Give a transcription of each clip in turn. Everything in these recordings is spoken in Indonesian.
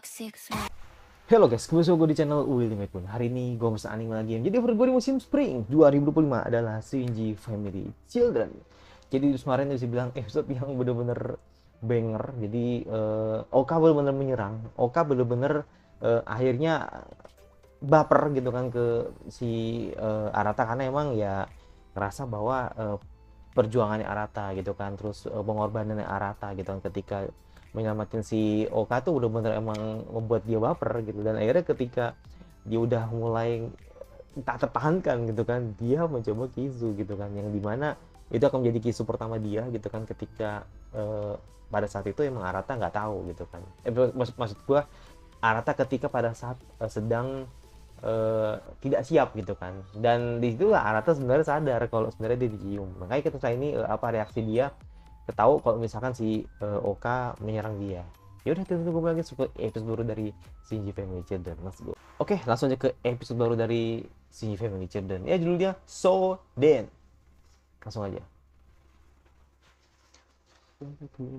Halo guys, kembali lagi gue di channel Willy Mekun. Hari ini gue mesen anime lagi yang jadi favorit gue di musim Spring 2025 adalah Shinji Family Children. Jadi kemarin bisa bilang episode yang bener-bener banger. Jadi Oka bener-bener menyerang. Oka bener-bener akhirnya baper gitu kan ke si Arata karena emang ya ngerasa bahwa perjuangannya Arata gitu kan, terus pengorbanannya Arata gitu kan ketika menyelamatin si Oka tuh bener-bener emang membuat dia baper gitu. Dan akhirnya ketika dia udah mulai tak tertahankan gitu kan, dia mencoba Kizu gitu kan, yang dimana itu akan menjadi Kizu pertama dia gitu kan, ketika pada saat itu emang Arata nggak tahu gitu kan, maksud gua Arata ketika pada saat sedang tidak siap gitu kan. Dan di situ Arata sebenarnya sadar kalau sebenarnya dia dicium. Makanya ketika ini apa reaksi dia ketahu kalau misalkan si Oka menyerang dia. Ya udah, tunggu lagi ke episode baru dari Shinji Family Children. Let's go. Oke, langsung aja ke episode baru dari Shinji Family Children. Ya judulnya So Den. Langsung aja.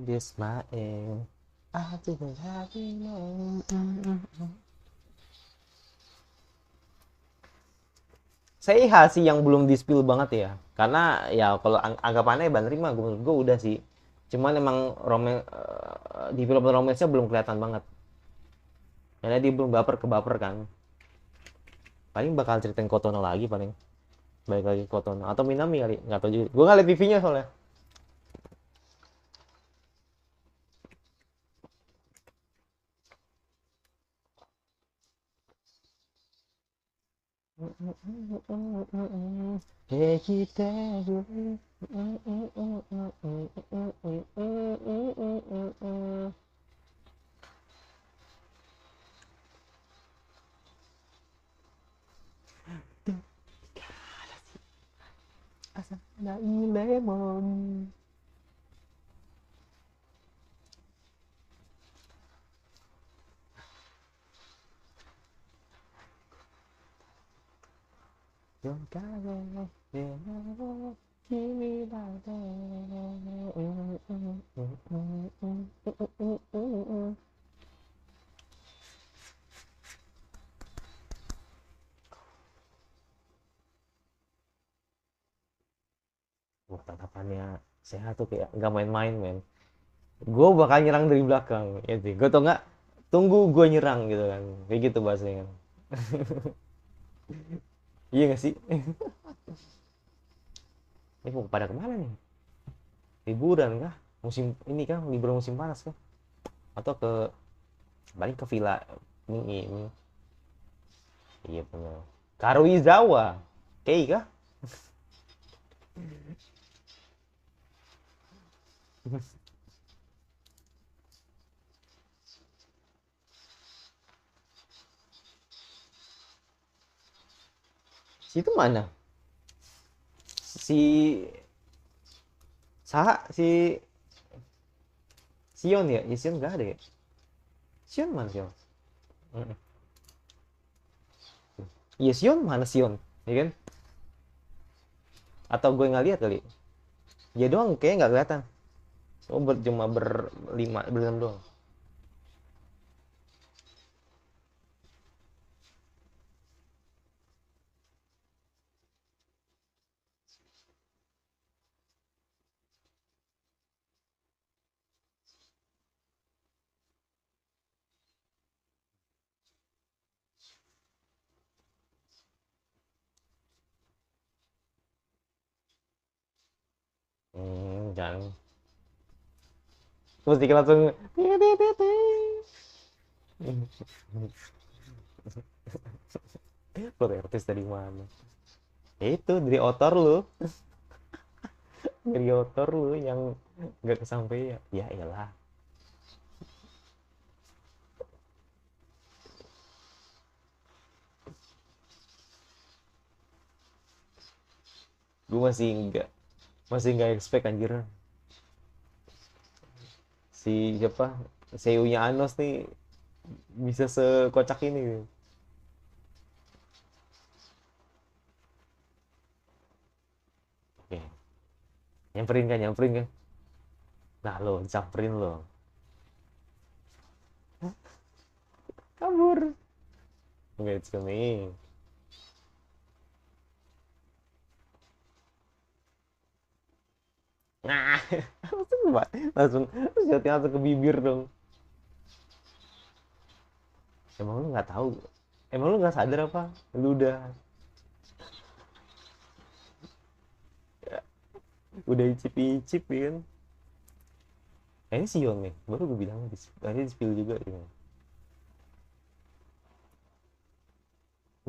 This my aim. I didn't have saya sih yang belum di spill banget ya, karena ya kalau anggapannya Ban Rima menurut gue udah sih, cuman emang di film romansnya belum kelihatan banget karena dia belum baper ke baper kan. Paling bakal ceritain Kotono lagi, paling balik lagi Kotono atau Minami kali, nggak tahu juga, gue nggak liat TV-nya soalnya. Hey kita dulu. Asal lemon. Wah, tatapannya sehat tuh kayak nggak main-main, men. Gue bakal nyerang dari belakang, ya sih. Gue tau nggak, tunggu gue nyerang gitu kan, kayak gitu bahasanya kan. Iya nggak sih? Ini mau pada kemana nih? Liburan kah? Musim ini kah? Liburan musim panas kah? Atau ke balik ke villa ini? Iya benar. Karuizawa, Kei kah? Situ mana? Si si Sion ya? Ya Sion nggak ada ya? Sion mana Sion? Mm-mm. Iya Sion mana Sion? Ya kan? Atau gue nggak lihat kali? Ya doang, kayaknya nggak kelihatan. Oh, cuma berlima, berenam doang. Jangan. Terus dikit langsung. Protes dari mana? Ya itu dari otor lu, dari otor lu yang nggak kesampaian. Ya elah. Gue masih nggak expect anjir, si siapa, Seiunya Anos nih bisa sekocak ini. Oke, nyamperin kan. Nah lo samperin lo. Kabur. Oke, it's coming. Nah, langsung shotnya langsung ke bibir dong. Emang lu nggak tahu? Emang lu nggak sadar apa? Lu udah icip-icip ya kan? Ini Sion nih, baru gue bilang tadi di spill juga gitu.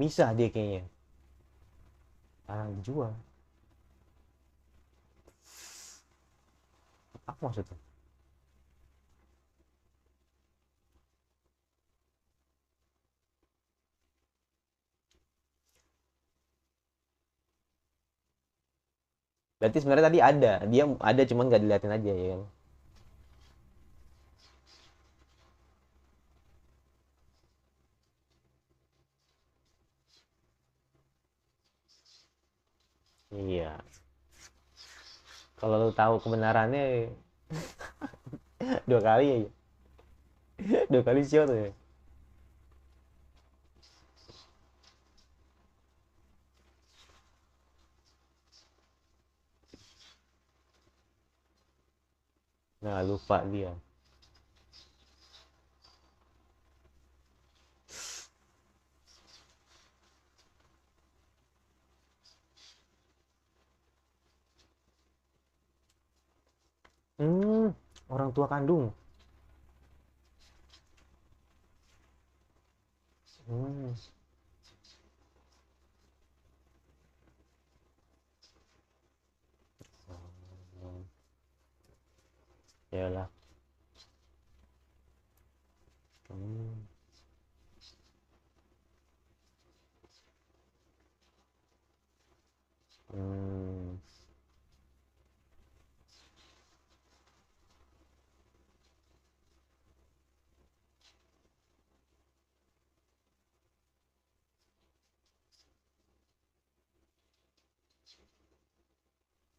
Misah dia kayaknya. Sekarang dijual. Apa maksudnya? Berarti sebenarnya tadi ada, dia ada cuman nggak diliatin aja ya kan? Iya. Kalau lu tahu kebenarannya dua kali ya, dua kali shot ya. Nah lupa dia. Hmm, orang tua kandung. Hmm, ya lah. Hmm, hmm,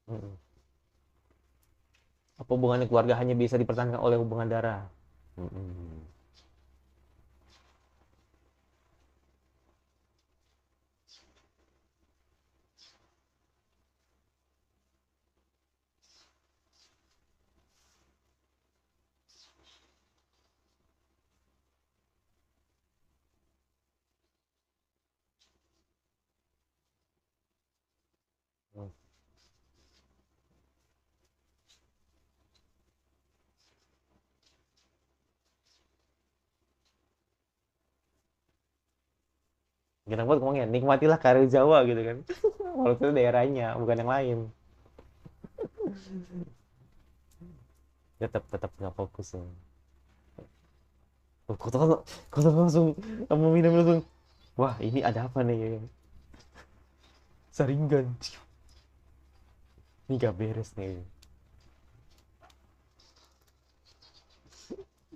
hmm. Apa hubungannya keluarga hanya bisa dipertahankan oleh hubungan darah? Hmm, hmm. Kita buat ngomongnya, nikmatilah karir Jawa gitu kan. Walaupun itu daerahnya, bukan yang lain. Tetap nggak fokus ya. Kau tahu, kau tahu langsung kamu minum langsung. Wah ini ada apa nih? Ya kan? Saringan. Ini gak beres nih.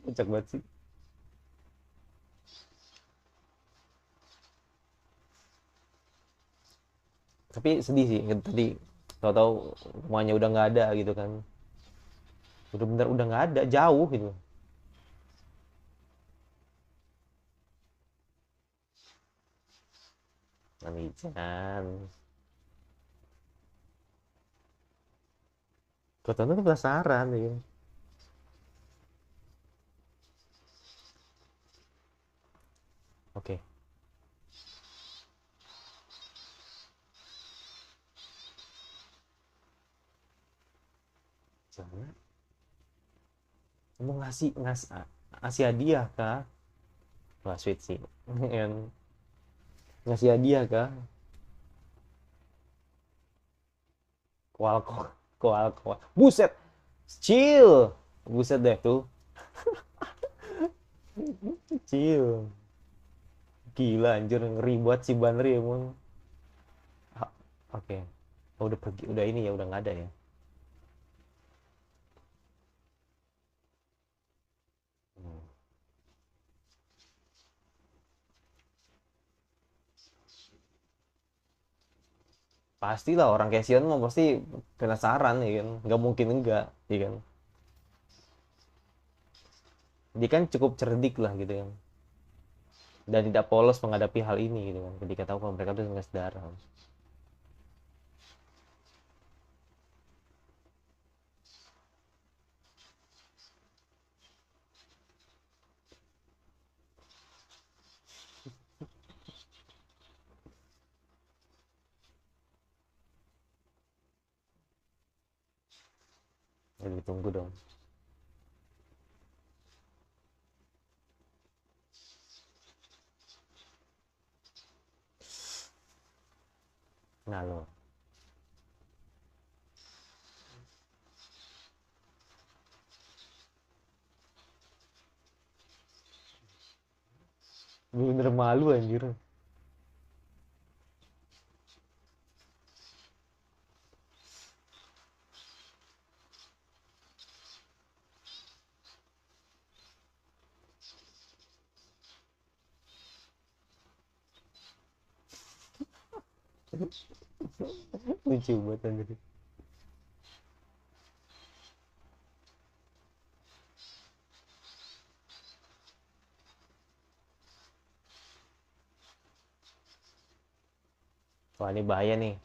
Kocak banget sih. Tapi sedih sih tadi. Tahu-tahu rumahnya udah nggak ada gitu kan. Udah bener udah nggak ada, jauh gitu. Namijan. Kau tahu tuh penasaran ya. Oke. Jangan. Mau ngasih hadiah kah? Wah sweet sih. Yang ngasih hadiah kah? Koal koal. Buset. Chill. Buset deh tuh. Chill. Gila anjir ngeri buat si Banri emang. Ah, oke. Oh, udah pergi. Udah ini ya udah nggak ada ya. Hmm. Pastilah orang Casion mah pasti penasaran ya kan. Nggak mungkin enggak, ya kan. Dia kan cukup cerdik lah gitu kan. dan tidak polos menghadapi hal ini gitu kan, ketika tahu kalau mereka tuh nggak darah. Jadi tunggu dong. Nah lo, bener malu anjir. Lucu banget anjir. Wah ini bahaya nih.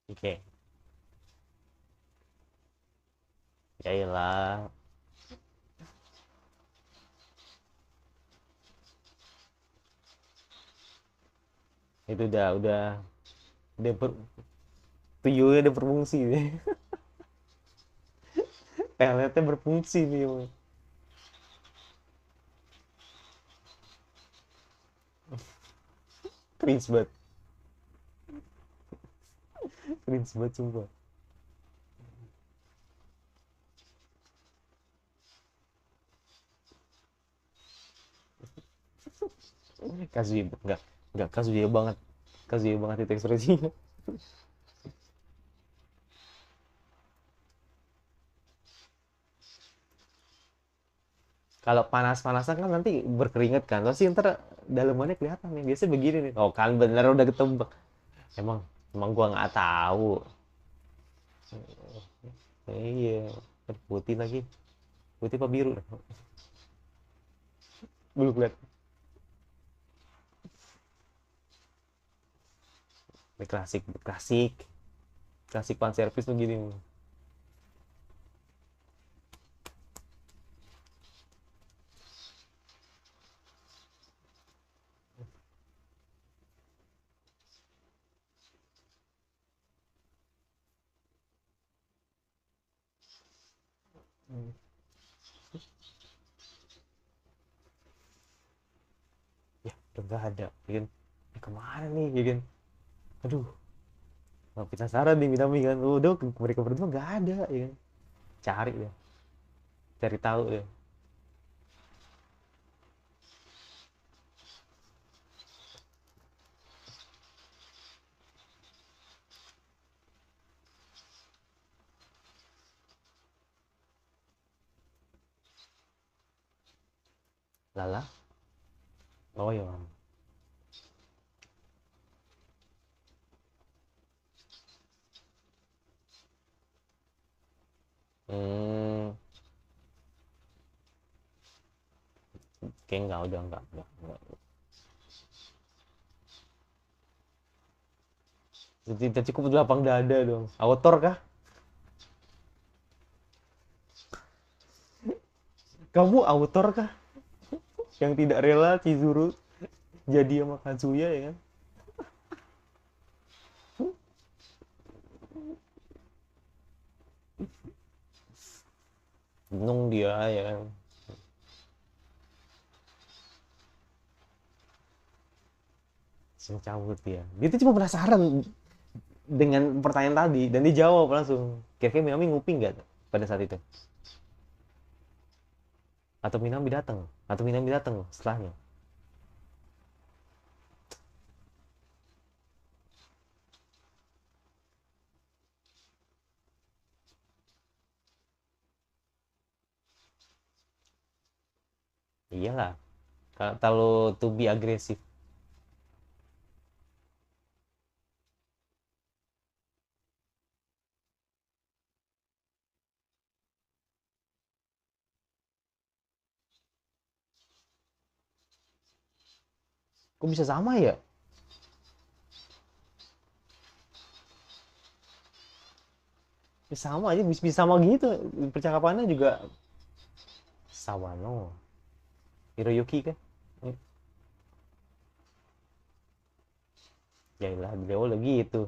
Oke, ya iyalah. Itu udah tuyulnya udah berfungsi nih. Peletnya berfungsi nih emang. Cringe banget, cringe banget sumpah. Kazuya enggak Kazuya banget, Kazuya banget itu ekspresinya. Kalau panas-panasan kan nanti berkeringat kan, pasti ntar dalemannya kelihatan nih, biasanya begini nih. Oh kan bener udah ketebak. emang emang gua nggak tahu. Iya, putih lagi, putih apa biru, belum lihat. Ini klasik, klasik, klasik fan service tuh gini. Ya udah nggak ada ya kan. Kemana nih ya kan, aduh, nggak penasaran nih Minami kan. Udah mereka berdua nggak ada ya kan, cari deh, cari tahu deh. Lala, oh ya. hmm Kayak nggak, udah nggak. Tidak cukup lapang dada dong, autor kah? Kamu autor kah yang tidak rela Chizuru jadi sama Kazuya ya kan? Bingung dia ya kan. Langsung cabut dia tuh cuma penasaran dengan pertanyaan tadi dan dia jawab langsung. Kira-kira Minami nguping nggak pada saat itu, atau Minami datang setelahnya. Iyalah, kalau to be agresif. Kok bisa sama ya? Ya sama aja, bisa sama gitu. Percakapannya juga Sawano, Hiroyuki kan? Ya lah, beliau lagi itu.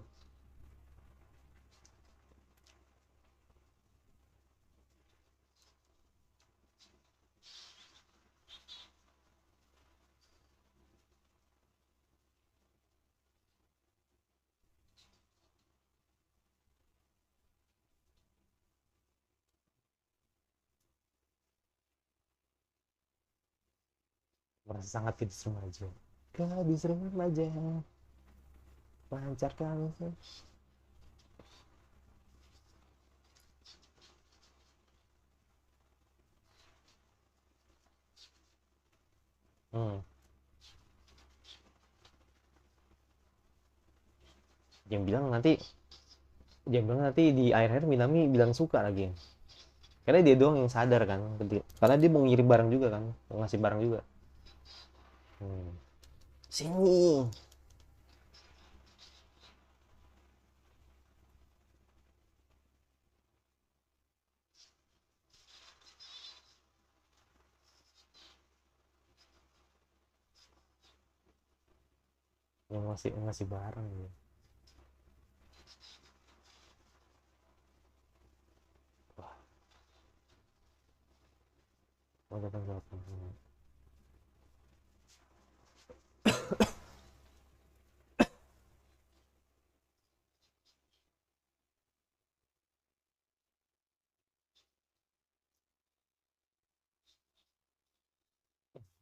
Merasa sangat gadis remaja. Gadis remaja, pancarkan. Hmm. Yang bilang nanti, dia bilang nanti di akhir-akhir Minami bilang suka lagi. Karena dia doang yang sadar kan. Karena dia mau ngirim barang juga kan, mau ngasih barang juga. Hmm. Sini. Yang ngasih barang ya. Wah, mau datang datang.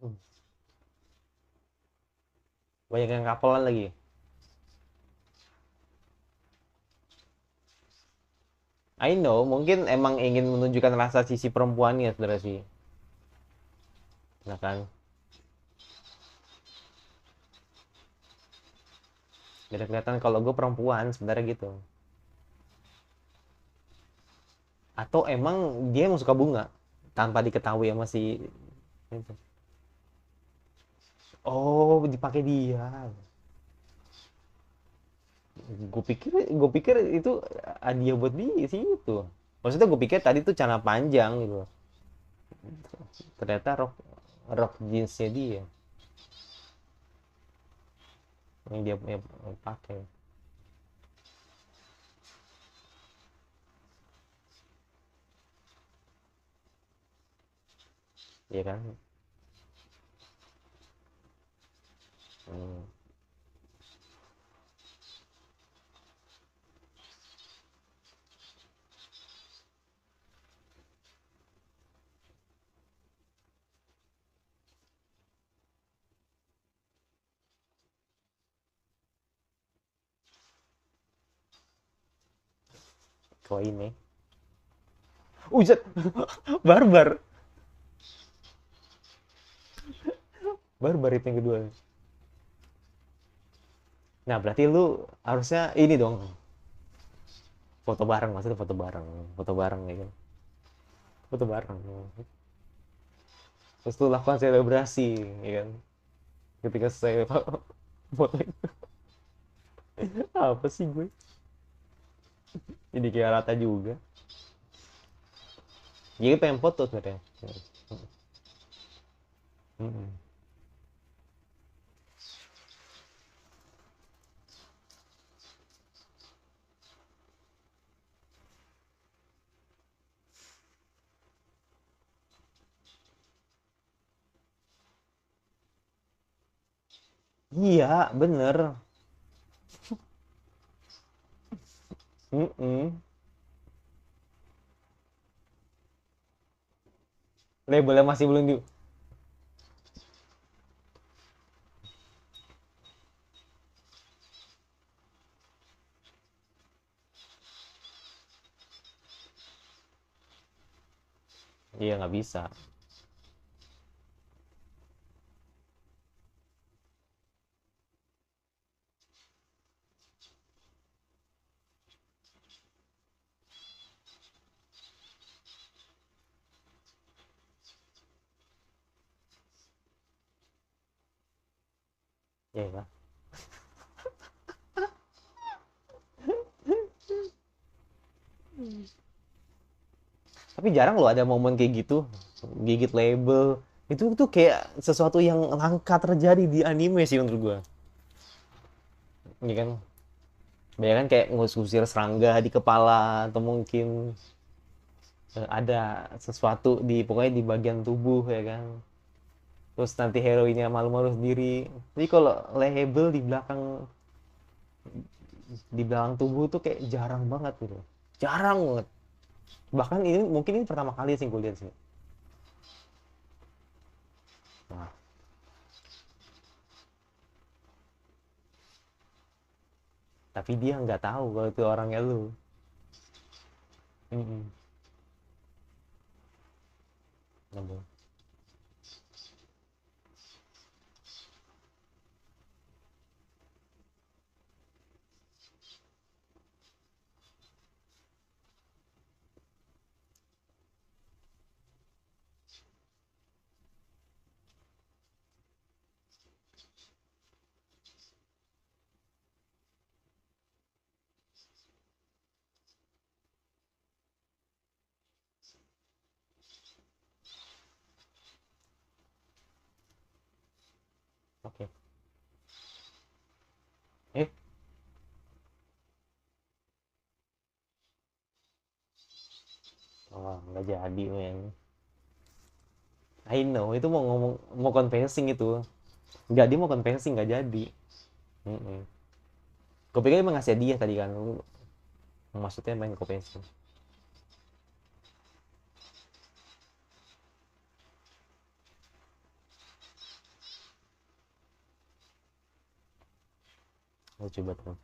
Hmm. Banyak yang kapelan lagi. I know, mungkin emang ingin menunjukkan rasa sisi perempuannya sebenarnya sih. Nah kan, biar kelihatan kalau gue perempuan sebenarnya gitu. Atau emang dia emang suka bunga tanpa diketahui sama si itu. Oh, dipakai dia. Gue pikir itu hadiah buat dia sih itu. Maksudnya gue pikir tadi tuh celana panjang gitu. Ternyata rok rok jeansnya dia yang dia pakai. Ya kan. Hmm. Koin ya. Ujat. Barbar. Barbar itu yang kedua. Nah, berarti lu harusnya ini dong. Foto bareng, maksudnya foto bareng. Foto bareng ya kan. Foto bareng. Terus tuh lakukan selebrasi, ya kan. Ketika saya foto itu. Apa sih gue? Jadi kayak rata juga. Jadi pengen foto sebenarnya. Mm-mm. Iya, bener. Mm-mm. Labelnya masih belum di... Iya, nggak bisa. Ya kan? Tapi jarang loh ada momen kayak gitu, gigit label. Itu tuh kayak sesuatu yang langka terjadi di anime sih menurut gua. Iya kan? Banyak kan kayak ngusir serangga di kepala atau mungkin ada sesuatu di pokoknya di bagian tubuh ya kan. Terus nanti heroinnya malu-malu sendiri. Tapi kalau label di belakang tubuh tuh kayak jarang banget gitu. Jarang banget. Bahkan ini mungkin ini pertama kali sih gue lihat sih. Nah, tapi dia nggak tahu kalau itu orangnya lu. Mm-mm. Nggak. Oke. Eh, oh, nggak jadi men. I know itu mau ngomong mau confessing itu. Nggak dia mau confessing nggak jadi. Mm-mm. Gue pikir emang ngasih dia tadi kan. Maksudnya main confessing. Lucu banget.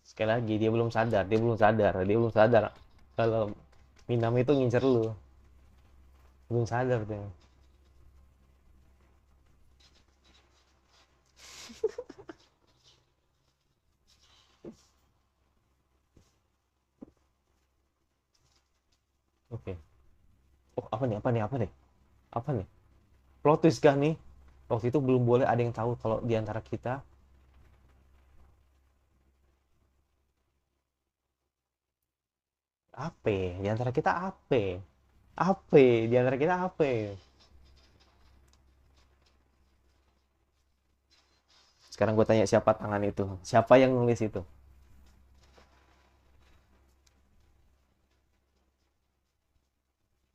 Sekali lagi dia belum sadar kalau Minami itu ngincer lu, belum sadar tuh. Oke. Oh, apa nih plot twist kah nih? Waktu itu belum boleh ada yang tahu kalau di antara kita apa di antara kita apa di antara kita apa. Sekarang gue tanya siapa tangan itu, siapa yang nulis itu.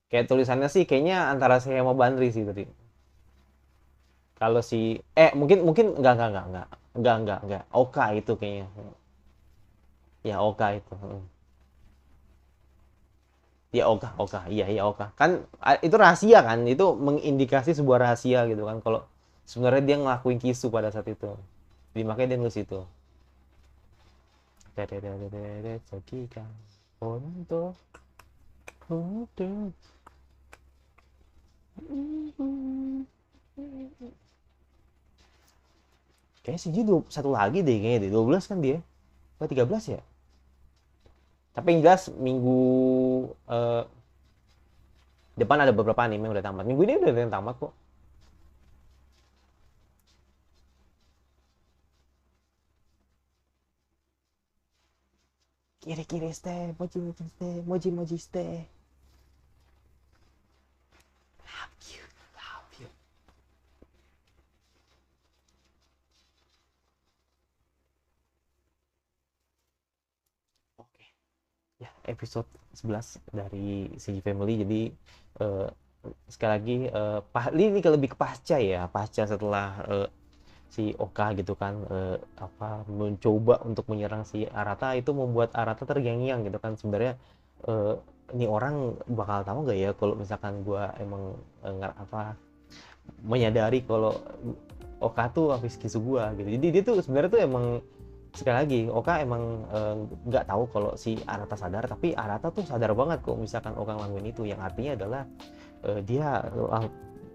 Kayak tulisannya sih kayaknya antara saya sama Bandri sih tadi. Kalau si mungkin mungkin enggak Oka itu kayaknya. Ya Oka itu. Ya Oka, Oka, iya iya Oka. Kan itu rahasia kan, itu mengindikasi sebuah rahasia gitu kan. Kalau sebenarnya dia ngelakuin kisu pada saat itu. Jadi makanya dia nulis itu. Sakika, Onto, Onto. Kayaknya si Ji satu lagi deh kayaknya deh. 12 kan dia. Oh 13 ya? Tapi yang jelas minggu eh, depan ada beberapa anime yang udah tamat. Minggu ini udah ada yang tamat kok. Kiri-kiri ste, moji-moji ste, moji-moji ste. Love you, love you. Oke. Ya, episode 11 dari CG Family. Jadi eh, sekali lagi ini lebih ke pasca ya, pasca setelah si Oka gitu kan apa mencoba untuk menyerang si Arata, itu membuat Arata terngiang-ngiang gitu kan sebenarnya. eh, ini orang bakal tahu nggak ya kalau misalkan gua emang apa menyadari kalau Oka tuh habis kisu gua gitu. Jadi dia tuh sebenarnya tuh emang sekali lagi Oka emang nggak tahu kalau si Arata sadar, tapi Arata tuh sadar banget kok misalkan Oka ngelakuin itu, yang artinya adalah dia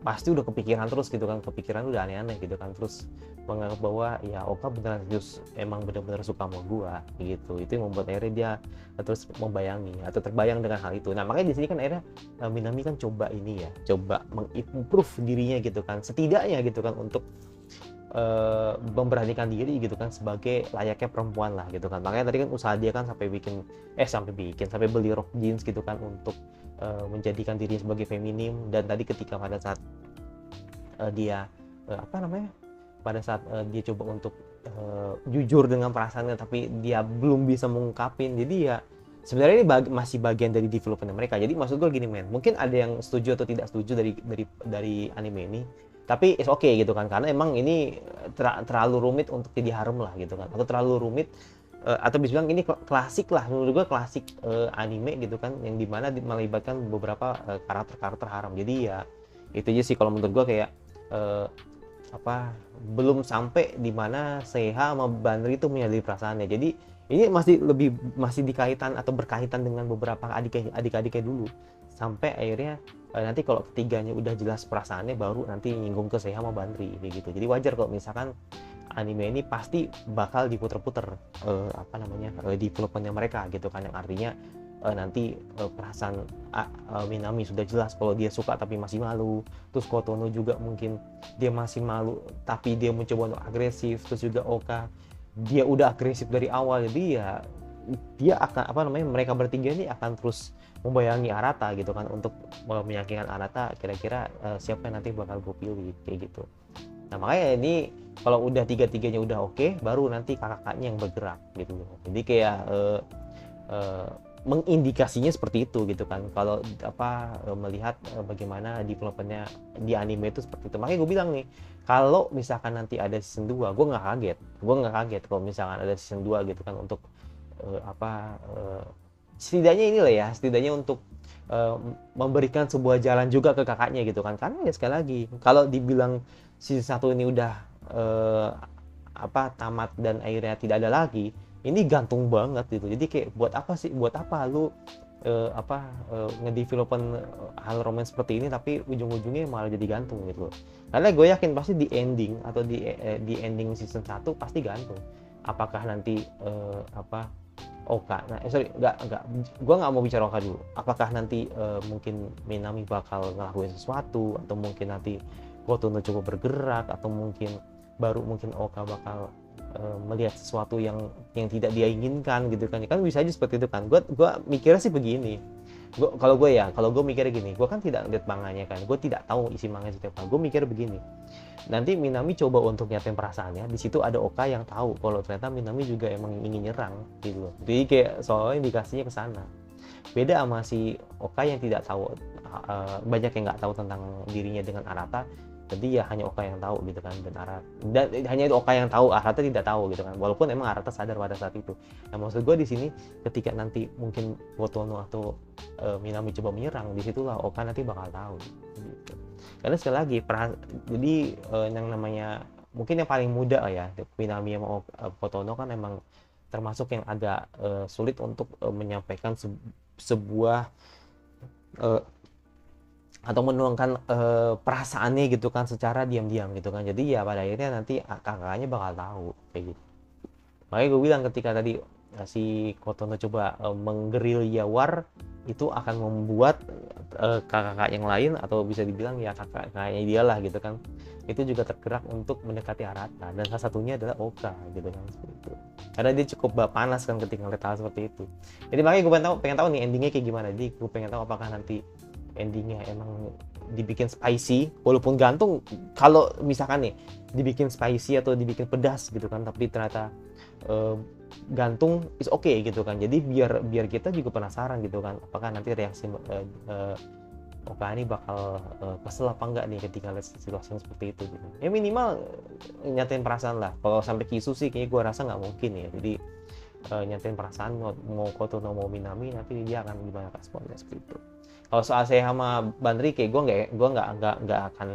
pasti udah kepikiran terus gitu kan, kepikiran udah aneh-aneh gitu kan, terus menganggap bahwa ya Oka beneran serius, emang bener-bener suka sama gua gitu. Itu yang membuat akhirnya dia terus membayangi atau terbayang dengan hal itu. Nah makanya di sini kan akhirnya Minami kan coba ini ya, coba mengimprove dirinya gitu kan, setidaknya gitu kan, untuk memberanikan diri gitu kan sebagai layaknya perempuan lah gitu kan. Makanya tadi kan usaha dia kan sampai beli rok jeans gitu kan untuk menjadikan dirinya sebagai feminim. Dan tadi ketika pada saat dia pada saat dia coba untuk jujur dengan perasaannya tapi dia belum bisa mengungkapin, jadi ya sebenarnya ini masih bagian dari development mereka. Jadi maksud gue gini men, mungkin ada yang setuju atau tidak setuju dari anime ini, tapi it's okay gitu kan, karena emang ini terlalu rumit untuk jadi harem lah gitu kan, atau terlalu rumit atau bisa bilang ini klasik lah, menurut gue klasik anime gitu kan, yang dimana melibatkan beberapa karakter harem. Jadi ya itu aja sih kalau menurut gue, kayak belum sampai dimana Seiha sama Banri itu menyadari perasaannya. Jadi ini masih dikaitan atau berkaitan dengan beberapa adik-adiknya dulu, sampai akhirnya nanti kalau ketiganya udah jelas perasaannya baru nanti nyinggung ke Seiha sama Banri gitu. Jadi wajar kalau misalkan anime ini pasti bakal diputer-puter developmentnya mereka gitu kan, yang artinya nanti perasaan Minami sudah jelas kalau dia suka tapi masih malu, terus Kotono juga mungkin dia masih malu tapi dia mencoba untuk agresif, terus juga Oka dia udah agresif dari awal. Jadi ya dia akan mereka bertiga ini akan terus membayangi Arata gitu kan, untuk meyakinkan Arata kira-kira siapa yang nanti bakal gue pilih kayak gitu. Nah makanya ini kalau udah tiga-tiganya udah oke, baru nanti kakaknya yang bergerak gitu. Jadi kayak mengindikasinya seperti itu gitu kan, kalau melihat bagaimana developmentnya di anime itu seperti itu. Makanya gue bilang nih, kalau misalkan nanti ada season 2, gue nggak kaget kalau misalkan ada season 2 gitu kan, untuk setidaknya inilah ya, setidaknya untuk memberikan sebuah jalan juga ke kakaknya gitu kan. Karena ya sekali lagi, kalau dibilang season 1 ini udah tamat dan akhirnya tidak ada lagi, ini gantung banget gitu. Jadi kayak buat apa lu ngedevelopen hal romance seperti ini tapi ujung-ujungnya malah jadi gantung gitu loh. Karena gue yakin pasti di ending atau di ending season 1 pasti gantung. Apakah nanti Oka, gue nggak mau bicara Oka dulu. Apakah nanti mungkin Minami bakal ngelakuin sesuatu, atau mungkin nanti Kotono coba bergerak, atau mungkin Oka bakal melihat sesuatu yang tidak dia inginkan gitu kan bisa aja seperti itu kan. Gue mikirnya sih begini, kalau gue mikirnya gini, gue kan tidak lihat manganya kan, gue tidak tahu isi manganya seperti apa. Gue mikir begini, nanti Minami coba untuk nyatain perasaannya, di situ ada Oka yang tahu kalau ternyata Minami juga emang ingin nyerang gitu loh. Jadi kayak soalnya indikasinya ke sana. Beda sama si Oka yang tidak tahu, banyak yang nggak tahu tentang dirinya dengan Arata. Jadi ya hanya Oka yang tahu gitu kan, dan hanya itu Oka yang tahu, Arata tidak tahu gitu kan, walaupun emang Arata sadar pada saat itu. Nah maksud gue di sini, ketika nanti mungkin Kotono atau Minami coba menyerang, disitulah Oka nanti bakal tahu gitu. Karena sekali lagi jadi yang namanya mungkin yang paling muda ya, Minami sama Kotono kan emang termasuk yang agak sulit untuk menyampaikan sebuah atau menuangkan perasaannya gitu kan secara diam-diam gitu kan. Jadi ya pada akhirnya nanti kakaknya bakal tahu kayak gitu. Makanya gue bilang ketika tadi si Kotono coba menggerilya war, itu akan membuat kakak yang lain, atau bisa dibilang ya kakaknya dia lah gitu kan, itu juga tergerak untuk mendekati Arata, dan salah satunya adalah Oka gitu kan, seperti itu. Karena dia cukup panas kan ketika ngeliat hal seperti itu. Jadi makanya gue pengen tahu nih endingnya kayak gimana. Jadi gue pengen tahu apakah nanti endingnya emang dibikin spicy, walaupun gantung. Kalau misalkan nih dibikin spicy atau dibikin pedas gitu kan, tapi ternyata gantung, is okay gitu kan. Jadi biar kita juga penasaran gitu kan, apakah nanti reaksi Oka ini bakal kesel apa enggak nih ketika lihat situasi seperti itu gitu. Ya minimal nyatain perasaan lah. Kalau sampai kisu sih kayaknya gue rasa nggak mungkin ya. Jadi nyatain perasaan, mau Kotono mau Minami, nanti dia akan gimana responnya seperti itu. Kalau soal saya sama Banri, kayak gue nggak akan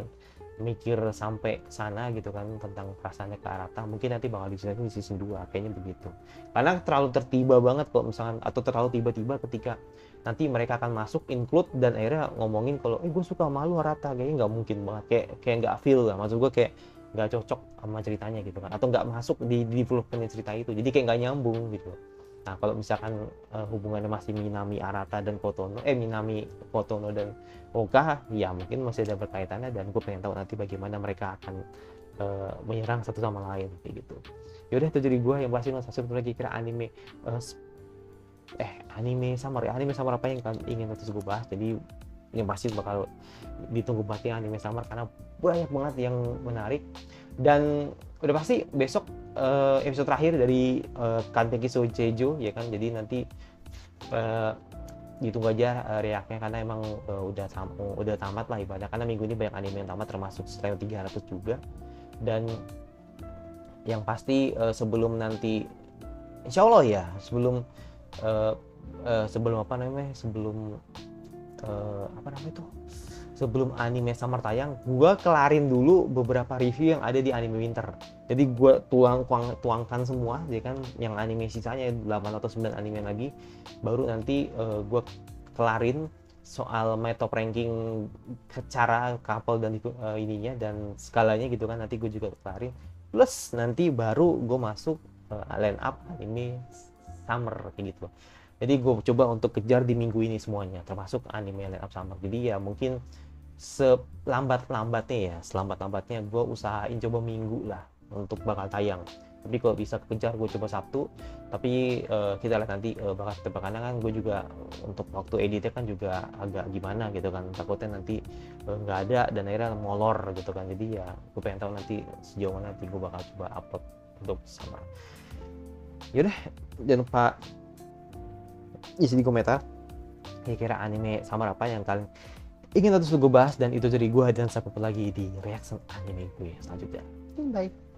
mikir sampai sana gitu kan tentang perasaannya ke Arata, mungkin nanti bakal diceritain di season 2 kayaknya begitu. Karena terlalu tertiba banget kalau misalkan, atau terlalu tiba-tiba ketika nanti mereka akan masuk include dan akhirnya ngomongin kalau gue suka malu Arata, kayaknya nggak mungkin banget, kayak nggak feel lah, maksud gue kayak nggak cocok sama ceritanya gitu kan, atau nggak masuk di development cerita itu, jadi kayak nggak nyambung gitu. Nah kalau misalkan hubungannya masih Minami Arata dan Kotono, Minami Kotono dan Oka, ya mungkin masih ada berkaitannya, dan gue pengen tahu nanti bagaimana mereka akan menyerang satu sama lain kayak gitu. Yaudah itu jadi gue yang pasti satu lagi kira anime anime Summer apa yang kalian ingin terus gue bahas. Jadi yang pasti bakal ditunggu banget anime Summer karena banyak banget yang menarik. Dan udah pasti besok episode terakhir dari Kanpeki Shoujo ya kan. Jadi nanti ditunggu aja reaknya karena emang udah tamat lah ibadah, karena minggu ini banyak anime yang tamat termasuk Slam 300 juga. Dan yang pasti sebelum nanti insya Allah ya sebelum sebelum anime Summer tayang, gue kelarin dulu beberapa review yang ada di anime Winter. Jadi gue tuangkan semua, jadi kan yang anime sisanya 8 atau 9 anime lagi, baru nanti gue kelarin soal my top ranking secara couple dan ininya dan skalanya gitu kan, nanti gue juga kelarin. Plus nanti baru gue masuk line up anime Summer kayak gitu. Jadi gue coba untuk kejar di minggu ini semuanya, termasuk anime line up Summer. Jadi ya mungkin selambat-lambatnya gue usahain coba minggu lah untuk bakal tayang. Tapi kalau bisa kejar gue coba Sabtu. Tapi kita lihat nanti bakal tebakannya kan, gue juga untuk waktu editnya kan juga agak gimana gitu kan, takutnya nanti nggak ada dan akhirnya molor gitu kan. Jadi ya gue pengen tahu nanti sejauh mana nanti gue bakal coba upload untuk Summer. Yaudah, jangan lupa isi di komentar kira-kira anime Summer apa yang kalian ingin terus gue bahas, dan itu dari gue, dan sampai lagi di reaction anime gue selanjutnya. Bye.